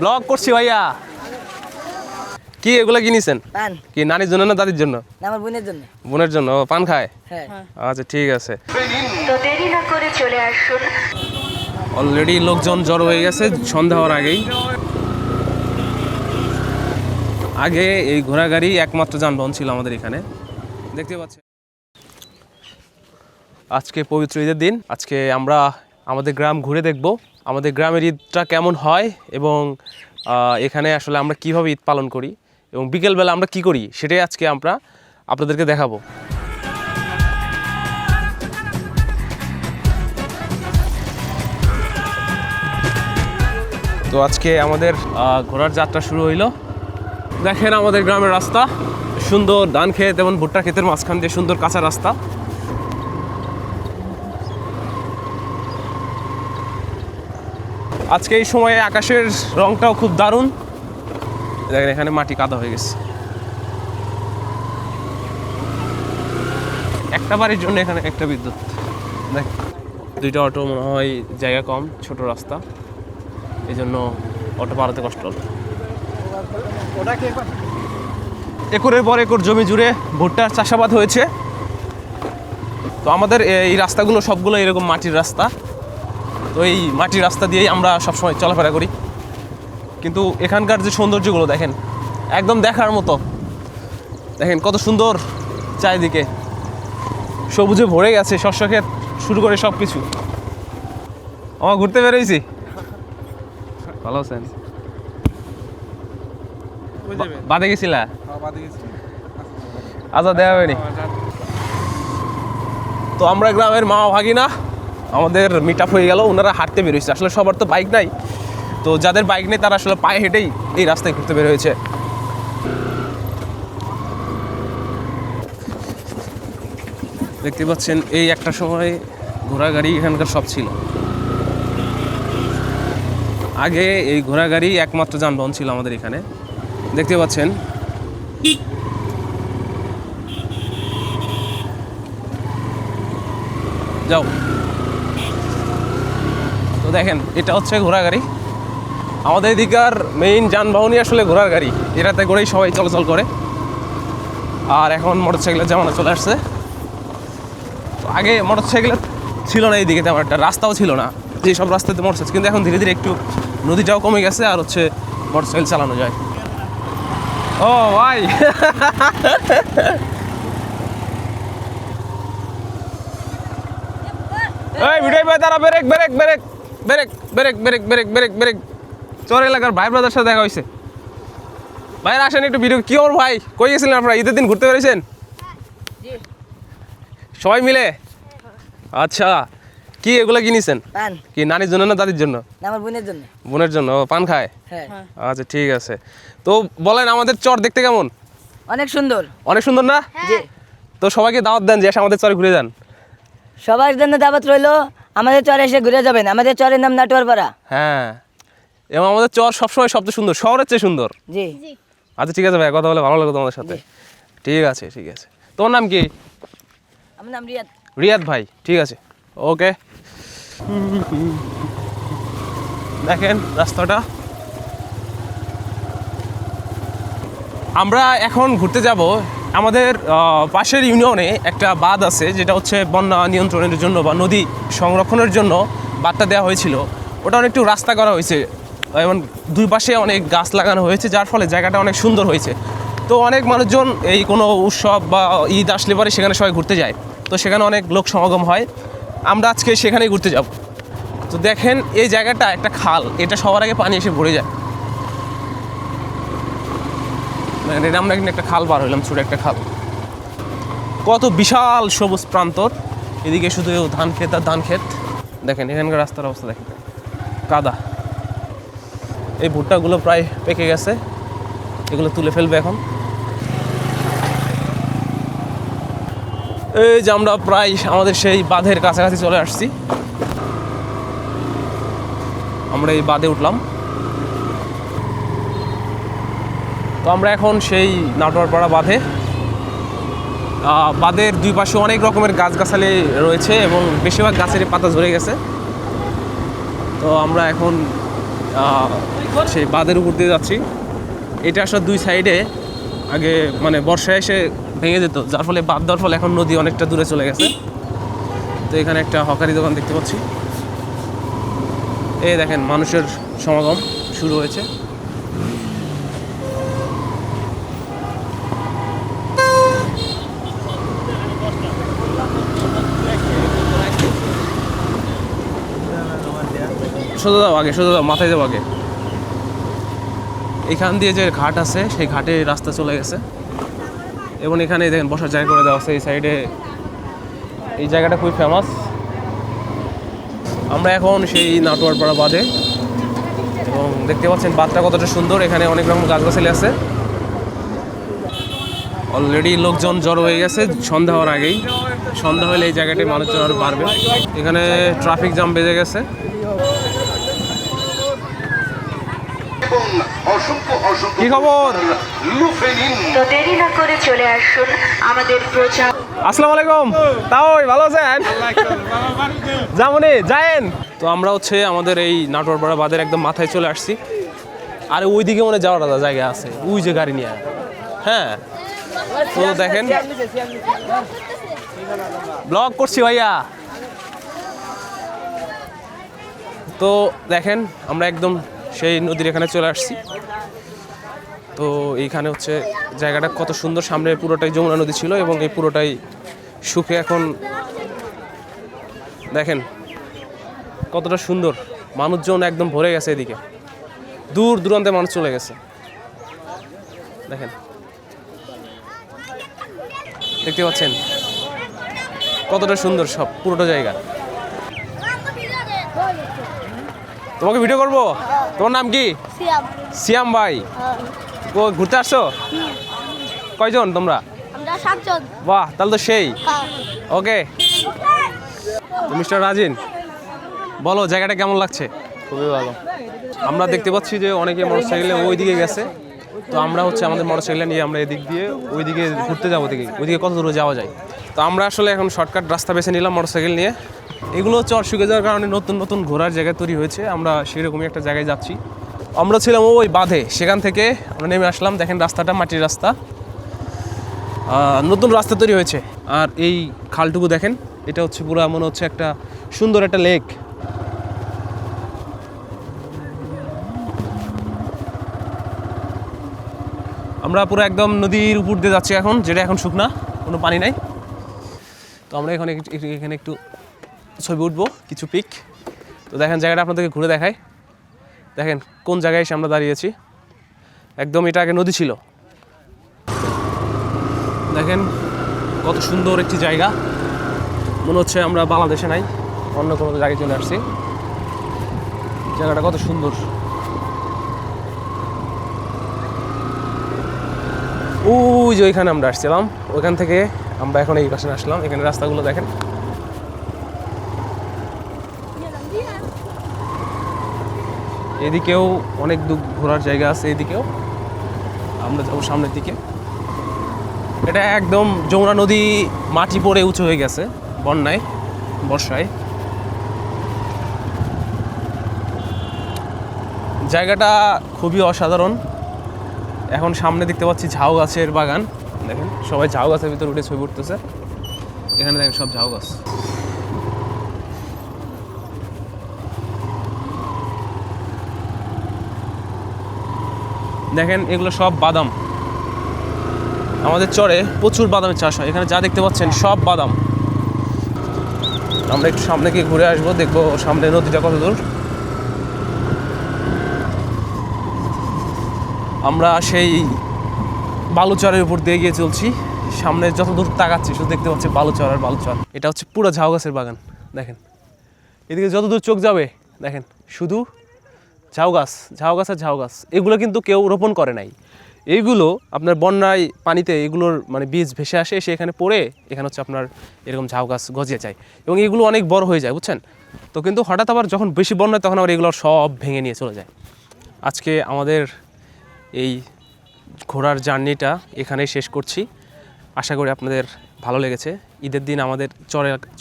Blog করছি ভাইয়া। কি এগুলা কিনেছেন? পান। কি নানির জন্য না দাদির জন্য? না, আমার বোনের জন্য। বোনের জন্য। ও পান খায়? হ্যাঁ। আচ্ছা ঠিক আছে। তো দেরি না করে চলে আসুন। অলরেডি লোকজন জড়ো হয়ে গেছে সন্ধ্যা হওয়ার আগেই। আগে এই ঘোড়াগাড়ি একমাত্র যানবাহন ছিল আমাদের এখানে, দেখতে পাচ্ছেন। আজকে পবিত্র ঈদের দিন। আজকে আমরা আমাদের গ্রাম ঘুরে দেখব আমাদের গ্রামের ঈদটা কেমন হয় এবং এখানে আসলে আমরা কিভাবে ঈদ পালন করি এবং বিকেলবেলা আমরা কি করি সেটাই আজকে আমরা আপনাদেরকে দেখাবো। তো আজকে আমাদের ঘোড়ার যাত্রা শুরু হইলো। দেখেন আমাদের গ্রামের রাস্তা, সুন্দর ধান ক্ষেত এবং ভুট্টা ক্ষেতের মাঝখান দিয়ে সুন্দর কাঁচা রাস্তা। আজকে এই সময়ে আকাশের রংটাও খুব দারুণ। দেখেন এখানে মাটি কাদা হয়ে গেছে। একটা বাড়ির জন্য এখানে একটা বিদ্যুৎ। দেখ দুইটা অটো মনে হয়, জায়গা কম, ছোট রাস্তা, এই জন্য অটো পাড়াতে কষ্ট হল। একরের পর একর জমি জুড়ে ভুট্টার চাষাবাদ হয়েছে। তো আমাদের এই রাস্তাগুলো সবগুলো এরকম মাটির রাস্তা। তো এই মাটির রাস্তা দিয়েই আমরা সবসময় চলাফেরা করি। কিন্তু এখানকার যে সৌন্দর্যগুলো দেখেন, একদম দেখার মতো। দেখেন কত সুন্দর, চারিদিকে সবুজে ভরে গেছে, শস্য ক্ষেত শুরু করে সব কিছু। আমার ঘুরতে বেরোইছি। ভালো আছেন? বাদে গেছিলা? আচ্ছা দেওয়া হয়নি। তো আমরা গ্রামের মা ভাগিনা, আমাদের মিট আপ হয়ে গেল। ওনারা হাঁটতে বেরোইছে। আসলে সবার তো বাইক নাই, তো যাদের বাইক নেই তারা আসলে পায়ে হেঁটেই এই রাস্তায় ঘুরতে বের হয়েছে। দেখতে পাচ্ছেন এই একটা সময় ঘোড়াগাড়ি এখানকার সব ছিল। আগে এই ঘোড়াগাড়ি একমাত্র যানবাহন ছিল আমাদের এখানে, দেখতে পাচ্ছেন। যাও। তো দেখেন এটা হচ্ছে ঘোড়াগাড়ি। আমাদের এদিকার মেইন যানবাহনই আসলে ঘোড়ার গাড়ি। এটাতে করেই সবাই চলাচল করে। আর এখন মোটরসাইকেলের জামানা চলে আসছে। তো আগে মোটরসাইকেল ছিল না এইদিকে, তেমন একটা রাস্তাও ছিল না যে সব রাস্তাতে মোটরসাইকেল, কিন্তু এখন ধীরে ধীরে একটু নদীটাও কমে গেছে আর হচ্ছে মোটরসাইকেল চালানো যায়। ও ভাই এই ভিডিও ভাই, তারা break break break break break break break break break. চর এলাকার ভাই ব্রাদার সাথে দেখা হয়েছে। ভাই আসেন একটু ভিডিও। কি ওর ভাই, কই গেছিলেন আপনারা? ঈদের দিন ঘুরতে পেরেছেন সবাই মিলে? আচ্ছা, কি এগুলো কিনেছেন? পান। কি নানির জন্য না দাদির জন্য? না, আমার বোনের জন্য। বোনের জন্য। ও পান খায়? হ্যাঁ। আচ্ছা ঠিক আছে। তো বলেন আমাদের চর দেখতে কেমন? অনেক সুন্দর। অনেক সুন্দর না? জি। তো সবাইকে দাওয়াত দেন যে এসে আমাদের চরে ঘুরে যান। সবার জন্য দাওয়াত রইলো, আমাদের চরে এসে ঘুরে যাবেন। আমাদের চরের নাম নাটোয়ারপাড়া। হ্যাঁ, এবং আমাদের চর সবসময় সবচেয়ে সুন্দর, শহরের চেয়ে সুন্দর। জি। আচ্ছা ঠিক আছে ভাই, কথা বলে ভালো লাগলো তোমাদের সাথে। ঠিক আছে ঠিক আছে। তোমার নাম কি? আমার নাম রিয়াদ। রিয়াদ ভাই, ঠিক আছে, ওকে। দেখেন রাস্তাটা। আমরা এখন ঘুরতে যাব আমাদের পাশের ইউনিয়নে একটা বাঁধ আছে, যেটা হচ্ছে বন্যা নিয়ন্ত্রণের জন্য বা নদী সংরক্ষণের জন্য বাঁধটা দেওয়া হয়েছিল। ওটা অনেকটু রাস্তা করা হয়েছে এবং দুই পাশে অনেক গাছ লাগানো হয়েছে, যার ফলে জায়গাটা অনেক সুন্দর হয়েছে। তো অনেক মানুষজন এই কোনো উৎসব বা ঈদ আসলে পরে সেখানে সবাই ঘুরতে যায়। তো সেখানে অনেক লোক সমাগম হয়। আমরা আজকে সেখানেই ঘুরতে যাব। তো দেখেন এই জায়গাটা একটা খাল, এটা সবার আগে পানি এসে ভরে যায়। এটা আমরা কিন্তু একটা খাল পার হইলাম, ছোট একটা খাল। কত বিশাল সবুজ প্রান্তর, এদিকে শুধু ধান ক্ষেত আর ধান ক্ষেত। দেখেন এখানকার রাস্তার অবস্থা দেখেন, কাদা। এই ভুট্টাগুলো প্রায় পেকে গেছে, এগুলো তুলে ফেলবে এখন। এই যে আমরা প্রায় আমাদের সেই বাঁধের কাছাকাছি চলে আসছি। আমরা এই বাঁধে উঠলাম। তো আমরা এখন সেই নাটোয়ারপাড়া বাঁধে। বাঁধের দুই পাশে অনেক রকমের গাছগাছালি রয়েছে এবং বেশিরভাগ গাছের পাতা ঝরে গেছে। তো আমরা এখন সেই বাঁধের উপর দিয়ে যাচ্ছি। এটা আসলে দুই সাইডে আগে মানে বর্ষায় এসে ভেঙে যেত, যার ফলে বাঁধ দেওয়ার ফলে এখন নদী অনেকটা দূরে চলে গেছে। তো এখানে একটা হকারি দোকান দেখতে পাচ্ছি। এই দেখেন মানুষের সমাগম শুরু হয়েছে। সোজা দাও আগে, সোজা দাও, মাথায় দাও আগে। এখান দিয়ে যে ঘাট আছে সেই ঘাটে রাস্তা চলে গেছে এবং এখানে দেখেন বসার জায়গা করে দেওয়া আছে। এই সাইডে এই জায়গাটা খুবই ফেমাস। আমরা এখন সেই নাটোয়ারপাড়া বাঁধে এবং দেখতে পাচ্ছেন বাঁধটা কতটা সুন্দর। এখানে অনেক রকম গাছগাছালি আছে। অলরেডি লোকজন জড়ো হয়ে গেছে সন্ধ্যা হওয়ার আগেই। সন্ধ্যা হলে এই জায়গাটায় মানুষজন আরও বাড়বে। এখানে ট্রাফিক জ্যাম বেজে গেছে। কি খবর? তো দেরি না করে চলে আসুন আমাদের প্রচার। আসসালামু আলাইকুম। তাও ভালো আছেন? যেমনই যায়েন। তো আমরা হচ্ছে আমাদের এই নাটোয়ারপাড়া বাঁধের একদম মাথায় চলে আসছি। আর ওইদিকে মনে যাওয়ার জায়গা আছে, ওই যে গাড়ি নিয়ে। হ্যাঁ, তো দেখেন ব্লগ করছি ভাইয়া। তো দেখেন আমরা একদম সেই নদীর এখানে চলে আসছি। তো এইখানে হচ্ছে জায়গাটা কত সুন্দর। সামনে পুরোটাই যমুনা নদী ছিল এবং এই পুরোটাই শুকে এখন দেখেন কতটা সুন্দর। মানুষজন একদম ভরে গেছে, এদিকে দূর দূরান্তে মানুষ চলে গেছে। দেখেন, দেখতে পাচ্ছেন কতটা সুন্দর সব পুরোটা জায়গা। তোমাকে ভিডিও করবো। তোমার নাম কি? সিয়াম ভাই। ঘুরতে আসছো? কয়জন তোমরা? বাহ, তাহলে তো সেই। ওকে, মিস্টার রাজিন বলো জায়গাটা কেমন লাগছে? খুবই ভালো। আমরা দেখতে পাচ্ছি যে অনেকে মোটরসাইকেলে ওই দিকে গেছে। তো আমরা হচ্ছে আমাদের মোটরসাইকেল নিয়ে আমরা এদিক দিয়ে ওইদিকে ঘুরতে যাবো। ওইদিকে কত দূরে যাওয়া যায়। তো আমরা আসলে এখন শর্টকাট রাস্তা বেছে নিলাম মোটরসাইকেল নিয়ে। এগুলো চর শুকে যাওয়ার কারণে নতুন নতুন ঘোরার জায়গা তৈরি হয়েছে। আমরা সেরকমই একটা জায়গায় যাচ্ছি। আমরা ছিলাম ওই বাঁধে, সেখান থেকে আমরা নেমে আসলাম। দেখেন রাস্তাটা মাটির রাস্তা, নতুন রাস্তা তৈরি হয়েছে। আর এই খালটুকু দেখেন, এটা হচ্ছে পুরো মনে হচ্ছে একটা সুন্দর একটা লেক। আমরা পুরো একদম নদীর উপর দিয়ে যাচ্ছি এখন, যেটা এখন শুকনা, কোনো পানি নাই। তো আমরা এখানে একটু ছবি উঠবো, কিছু পিক। তো দেখেন জায়গাটা আপনাদেরকে ঘুরে দেখাই। দেখেন কোন জায়গায় এসে আমরা দাঁড়িয়েছি। একদম এটা আগে নদী ছিল। দেখেন কত সুন্দর একটি জায়গা। মনে হচ্ছে আমরা বাংলাদেশে নাই, অন্য কোনো জায়গায় চলে আসছি। জায়গাটা কত সুন্দর। ওই যে ওইখানে আমরা আসছিলাম, ওইখান থেকে আমরা এখন এই পাশে আসলাম। এখানে রাস্তাগুলো দেখেন। এদিকেও অনেক দূর ঘোরার জায়গা আছে। এদিকেও আমরা যাবো সামনের দিকে। এটা একদম যমুনা নদী মাটি পড়ে উঁচু হয়ে গেছে বন্যায়, বর্ষায়। জায়গাটা খুবই অসাধারণ। এখন সামনে দেখতে পাচ্ছি ঝাউ গাছের বাগান। দেখেন সবাই ঝাউ গাছের ভিতরে উঠে ছবি উঠতেছে। এখানে দেখেন সব ঝাউ গাছ। দেখেন এগুলো সব বাদাম। আমাদের চরে প্রচুর বাদামের চাষ হয়। এখানে যা দেখতে পাচ্ছেন সব বাদাম। আমরা একটু সামনে গিয়ে ঘুরে আসবো, দেখবো সামনে নদীটা কত দূর। আমরা সেই বালুচরের উপর দিয়ে গিয়ে চলছি। সামনে যত দূর তাকাচ্ছি শুধু দেখতে পাচ্ছি বালুচর আর বালুচর। এটা হচ্ছে পুরো ঝাউ গাছের বাগান। দেখেন এদিকে যত দূর চোখ যাবে দেখেন শুধু ঝাউ গাছ, ঝাউ গাছ আর ঝাউ গাছ। এগুলো কিন্তু কেউ রোপণ করে নাই। এইগুলো আপনার বন্যায় পানিতে এগুলোর মানে বীজ ভেসে আসে, এসে এখানে পড়ে এখানে হচ্ছে আপনার এরকম ঝাউ গাছ গজিয়ে যায় এবং এগুলো অনেক বড় হয়ে যায়, বুঝছেন? তো কিন্তু হঠাৎ আবার যখন বেশি বন্যা তখন আবার এগুলো সব ভেঙে নিয়ে চলে যায়। আজকে আমাদের এই ঘোরার জার্নিটা এখানেই শেষ করছি। আশা করি আপনাদের ভালো লেগেছে। ঈদের দিন আমাদের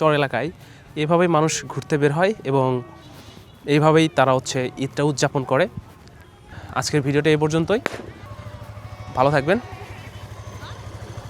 চর এলাকায় এভাবেই মানুষ ঘুরতে বের হয় এবং এইভাবেই তারা হচ্ছে ঈদটা উদযাপন করে। আজকের ভিডিওটা এই পর্যন্তই, ভালো থাকবেন।